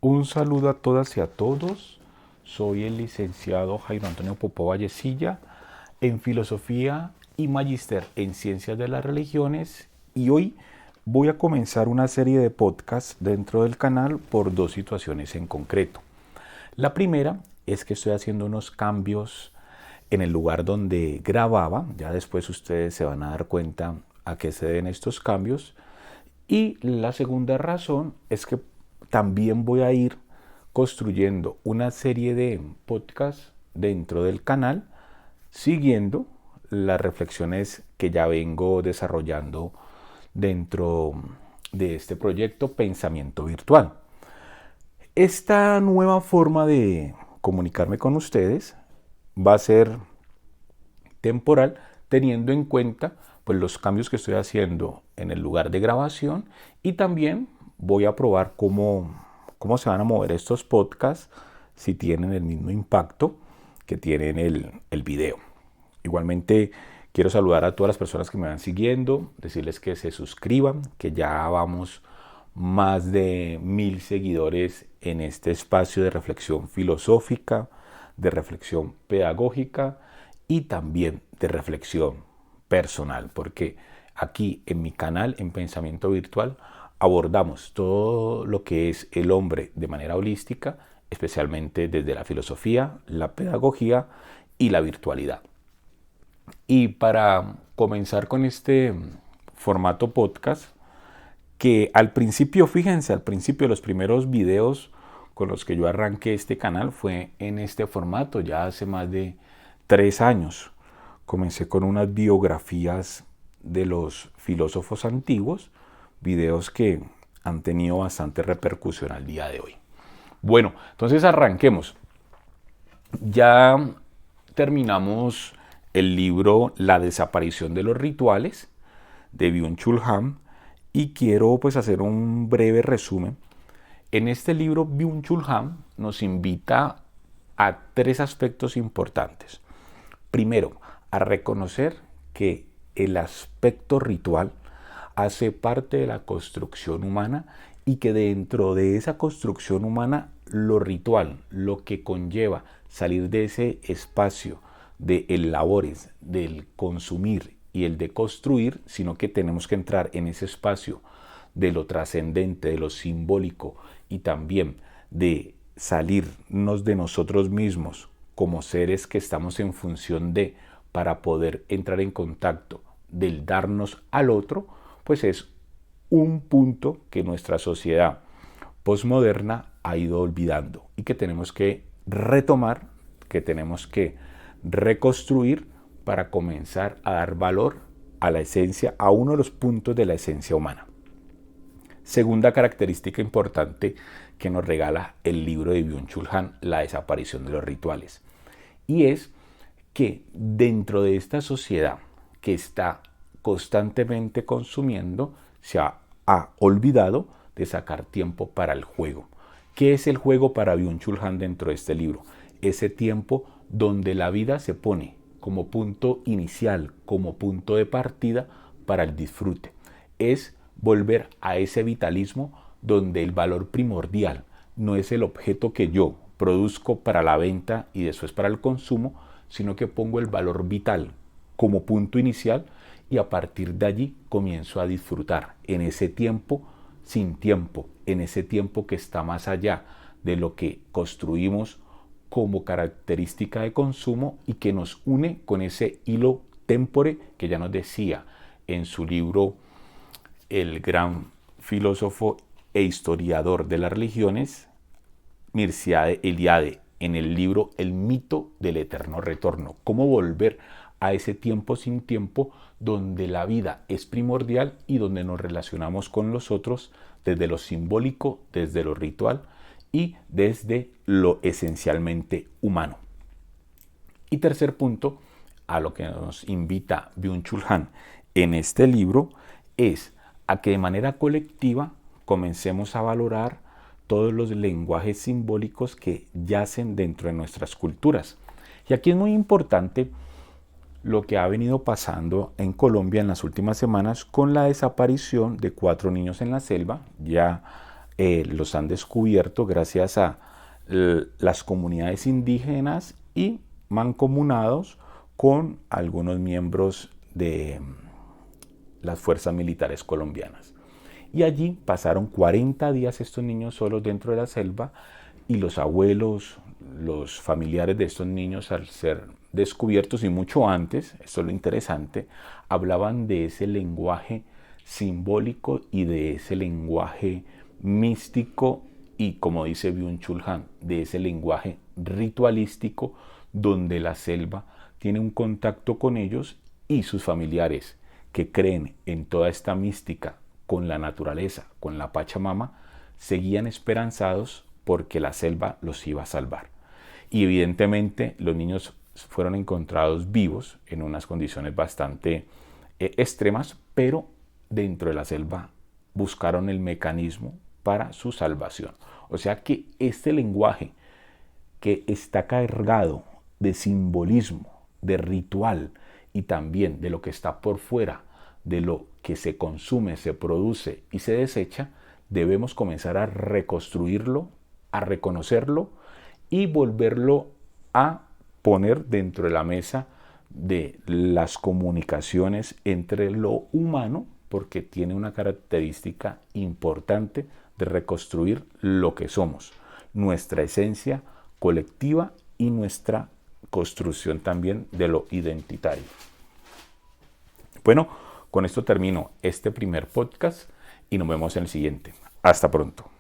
Un saludo a todas y a todos. Soy el licenciado Jairo Antonio Popó Vallecilla en Filosofía y Magíster en Ciencias de las Religiones, y hoy voy a comenzar una serie de podcasts dentro del canal por dos situaciones en concreto. La primera es que estoy haciendo unos cambios en el lugar donde grababa. Ya después ustedes se van a dar cuenta a qué se deben estos cambios. Y la segunda razón es que también voy a ir construyendo una serie de podcasts dentro del canal, siguiendo las reflexiones que ya vengo desarrollando dentro de este proyecto Pensamiento Virtual. Esta nueva forma de comunicarme con ustedes va a ser temporal, teniendo en cuenta pues los cambios que estoy haciendo en el lugar de grabación, y también voy a probar cómo se van a mover estos podcasts, si tienen el mismo impacto que tienen el video. Igualmente quiero saludar a todas las personas que me van siguiendo, decirles que se suscriban, que ya vamos más de 1000 seguidores en este espacio de reflexión filosófica, de reflexión pedagógica y también de reflexión personal, porque aquí en mi canal, en Pensamiento Virtual, abordamos todo lo que es el hombre de manera holística, especialmente desde la filosofía, la pedagogía y la virtualidad. Y para comenzar con este formato podcast, que al principio, fíjense, al principio los primeros videos con los que yo arranqué este canal fue en este formato, ya hace más de 3 años. Comencé con unas biografías de los filósofos antiguos, videos que han tenido bastante repercusión al día de hoy. Bueno, entonces arranquemos. Ya terminamos el libro La desaparición de los rituales de Byung-Chul Han, y quiero pues hacer un breve resumen. En este libro Byung-Chul Han nos invita a 3 aspectos importantes. Primero, a reconocer que el aspecto ritual hace parte de la construcción humana, y que dentro de esa construcción humana lo ritual, lo que conlleva salir de ese espacio de el labores, del consumir y el de construir, sino que tenemos que entrar en ese espacio de lo trascendente, de lo simbólico, y también de salirnos de nosotros mismos como seres que estamos en función de, para poder entrar en contacto del darnos al otro, pues es un punto que nuestra sociedad posmoderna ha ido olvidando y que tenemos que retomar, que tenemos que reconstruir para comenzar a dar valor a la esencia, a uno de los puntos de la esencia humana. Segunda característica importante que nos regala el libro de Byung-Chul Han, La desaparición de los rituales, y es que dentro de esta sociedad que está constantemente consumiendo, se ha olvidado de sacar tiempo para el juego. ¿Qué es el juego para Byung-Chul Han dentro de este libro? Ese tiempo donde la vida se pone como punto inicial, como punto de partida para el disfrute. Es volver a ese vitalismo donde el valor primordial no es el objeto que yo produzco para la venta y después para el consumo, sino que pongo el valor vital como punto inicial, y a partir de allí comienzo a disfrutar en ese tiempo sin tiempo, en ese tiempo que está más allá de lo que construimos como característica de consumo y que nos une con ese hilo tempore que ya nos decía en su libro el gran filósofo e historiador de las religiones Mircea Eliade, en el libro El mito del eterno retorno. Cómo volver a ese tiempo sin tiempo donde la vida es primordial y donde nos relacionamos con los otros desde lo simbólico, desde lo ritual y desde lo esencialmente humano. Y tercer punto, a lo que nos invita Byung-Chul Han en este libro, es a que de manera colectiva comencemos a valorar todos los lenguajes simbólicos que yacen dentro de nuestras culturas. Y aquí es muy importante lo que ha venido pasando en Colombia en las últimas semanas con la desaparición de 4 niños en la selva. Ya los han descubierto gracias a las comunidades indígenas y mancomunados con algunos miembros de las fuerzas militares colombianas. Y allí pasaron 40 días estos niños solos dentro de la selva, y los abuelos, los familiares de estos niños, al ser descubiertos y mucho antes, esto es lo interesante, hablaban de ese lenguaje simbólico y de ese lenguaje místico y, como dice Byung-Chul Han, de ese lenguaje ritualístico donde la selva tiene un contacto con ellos, y sus familiares que creen en toda esta mística con la naturaleza, con la Pachamama, seguían esperanzados porque la selva los iba a salvar. Y evidentemente los niños fueron encontrados vivos en unas condiciones bastante extremas, pero dentro de la selva buscaron el mecanismo para su salvación. O sea que este lenguaje, que está cargado de simbolismo, de ritual y también de lo que está por fuera, de lo que se consume, se produce y se desecha, debemos comenzar a reconstruirlo, a reconocerlo y volverlo a poner dentro de la mesa de las comunicaciones entre lo humano, porque tiene una característica importante de reconstruir lo que somos, nuestra esencia colectiva y nuestra construcción también de lo identitario. Bueno, con esto termino este primer podcast y nos vemos en el siguiente. Hasta pronto.